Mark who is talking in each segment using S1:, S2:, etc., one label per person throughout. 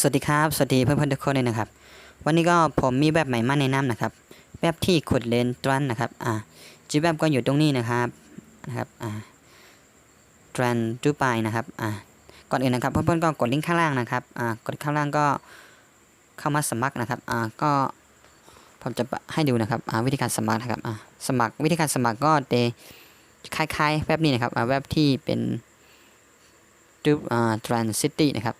S1: สวัสดีครับสวัสดีเพื่อนๆทุกคนเลยนะครับวันนี้ก็ผมมีแบบใหม่มาแนะนำนะครับแบบที่ขุดเลนตรันนะครับชื่อแบบก็อยู่ตรงนี้นะครับตรันจูปายนะครับก่อนอื่นนะครับเพื่อนๆก็กดลิงก์ข้างล่างนะครับกดข้างล่างก็เข้ามาสมัครนะครับก็ผมจะให้ดูนะครับวิธีการสมัครนะครับสมัครวิธีการสมัครก็คล้ายๆแบบนี้นะครับแบบที่เป็นจูตรันซิตี้นะครับ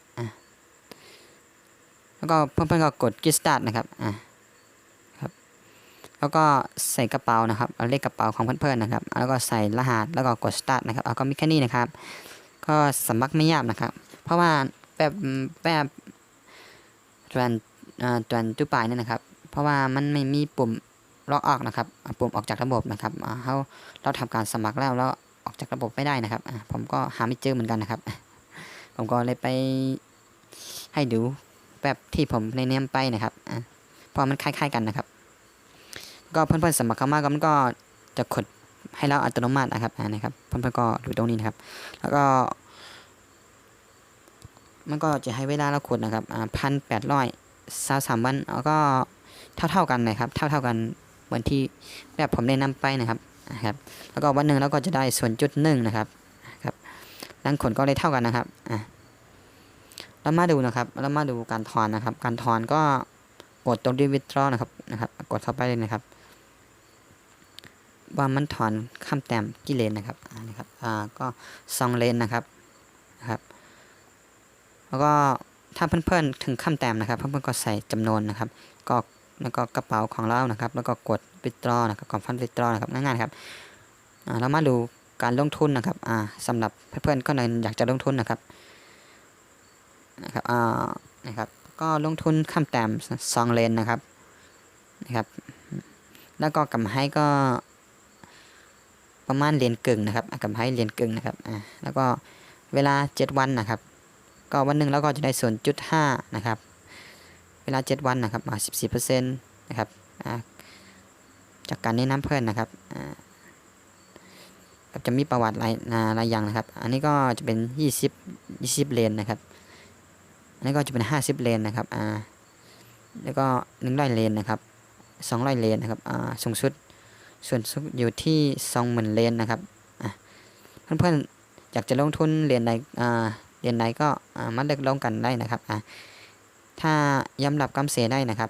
S1: แล้วก็เพื่อนๆก็กด Get Start นะครับครับแล้วก็ใส่กระเป๋านะครับเลขกระเป๋าของเพื่อนๆนะครับแล้วก็ใส่รหัสแล้วก็กด Start นะครับก็มีแค่นี้นะครับก็สมัครไม่ยากนะครับเพราะว่าแบบตัวนตู้ปลายนี่นะครับเพราะว่ามันไม่มีปุ่มล็อกออกนะครับปุ่มออกจากระบบนะครับเราทำการสมัครแล้วออกจากระบบไม่ได้นะครับผมก็หาไม่เจอเหมือนกันนะครับผมก็เลยไปให้ดูแบบที่ผมในเนียมไปนะครับเพราะมันคล้ายๆกันนะครับก็เพื่อนๆสมัครเข้ามาก็มันก็จะกดให้เราอัตโนมัตินะครับนะครับเพื่อนๆก็ดูตรงนี้นะครับแล้วก็มันก็จะให้เวลาเราขุดนะครับ1,823 วันแล้วก็เท่ากันนะครับเท่ากันเหมือนที่แบบผมได้นำไปนะครับแล้วก็วันหนึ่งเราก็จะได้0.1นะครับดังผลก็เลยเท่ากันนะครับเรามาดูนะครับเรามาดูการถอนนะครับการถอนก็กดตรงที่ withdraw นะครับกดเข้าไปเลยนะครับว่ามันถอนข้ามแต้มกี่เลนนะครับก็2 เลนนะครับแล้วก็ถ้าเพื่อนๆถึงข้ามแต้มนะครับเพื่อนๆก็ใส่จำนวนนะครับแล้วก็กระเป๋าของเรานะครับแล้วก็กด withdraw นะครับกดฟัน withdraw นะครับง่ายๆครับเรามาดูการลงทุนนะครับสำหรับเพื่อนๆก็อยากจะลงทุนนะครับก็ลงทุนข้ามแต้ม2 เลนนะครับแล้วก็กำไรก็ประมาณเลนกึ่งนะครับกำไรเลนกึ่งนะครับแล้วก็เวลา7 วันนะครับก็วันหนึ่งเราก็จะได้0.5นะครับเวลา7 วันนะครับ14%นะครับจากการแนะนำเพื่อนนะครับจะมีประวัติหลายอย่างนะครับอันนี้ก็จะเป็น20 เลนนะครับอันนี้ก็จะเป็น50 เลนนะครับแล้วก็100 เลนนะครับ200 เลนนะครับสูงสุดอยู่ที่ 20,000 เลนนะครับเพื่อนๆอยากจะลงทุนเลนใดก็มาเลือกลงกันได้นะครับถ้ายอมรับความเสี่ยงได้นะครับ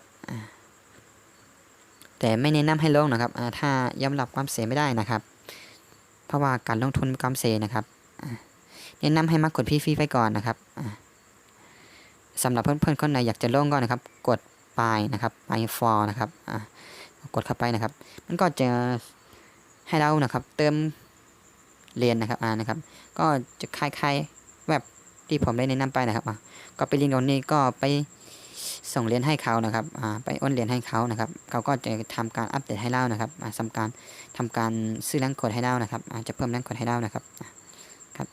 S1: แต่ไม่แนะนำให้ลงนะครับถ้ายอมรับความเสี่ยงไม่ได้นะครับเพราะว่าการลงทุนความเสี่ยงนะครับแนะนำให้มากดฟรีๆไปก่อนนะครับสำหรับเพื่อนๆคนไหนอยากจะลงก็นะครับกดไปนะครับไป for นะครับกดเข้าไปนะครับมันก็จะให้เรานะครับเติมเรียนนะครับก็จะคล้ายๆแบบที่ผมได้แนะนำไปนะครับก็ไปลิงก์ตรงนี้ก็ไปส่งเรียนให้เขานะครับไปโอนเรียนให้เขานะครับเขาก็จะทำการอัปเดตให้เรานะครับทำการซื้อแรงกดให้เรานะครับจะเพิ่มแรงกดให้เรานะครับ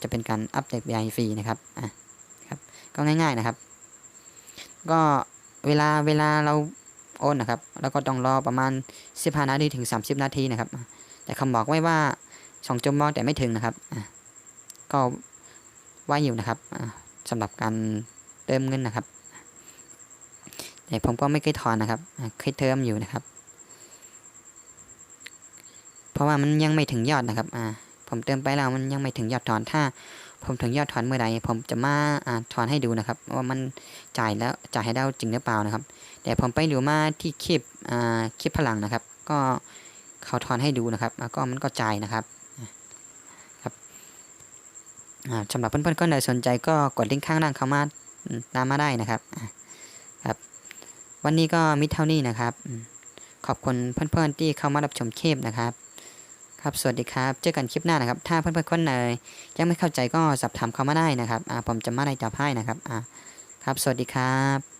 S1: จะเป็นการอัปเดต BI ฟรีนะครับก็ง่ายๆนะครับก็เวลาเราโอนนะครับแล้วก็ต้องรอประมาณ15 นาทีถึง30 นาทีนะครับแต่คำบอกไว้ว่า2 ชั่วโมงแต่ไม่ถึงนะครับก็ว่าอยู่นะครับสำหรับการเติมเงินนะครับแต่ผมก็ไม่เคยถอนนะครับเคยเติมอยู่นะครับเพราะว่ามันยังไม่ถึงยอดนะครับผมเติมไปแล้วมันยังไม่ถึงยอดถอนถ้าผมถึงยอดถอนเมื่อใดผมจะมาถอนให้ดูนะครับว่ามันจ่ายให้ได้จริงหรือเปล่านะครับแต่ผมไปดูมาที่คลิปพลังนะครับก็เขาถอนให้ดูนะครับก็มันก็จ่ายนะครับสำหรับเพื่อนๆก็ใดสนใจก็กดลิงก์ข้างล่างเข้ามาตามมาได้นะครับวันนี้ก็มีเท่านี้นะครับขอบคุณเพื่อนๆที่เข้ามารับชมคลิปนะครับสวัสดีครับเจอกันคลิปหน้านะครับถ้าเพื่อนๆคนไหนยังไม่เข้าใจก็สอบถามเข้ามาได้นะครับผมจะมาได้ตอบให้นะครับสวัสดีครับ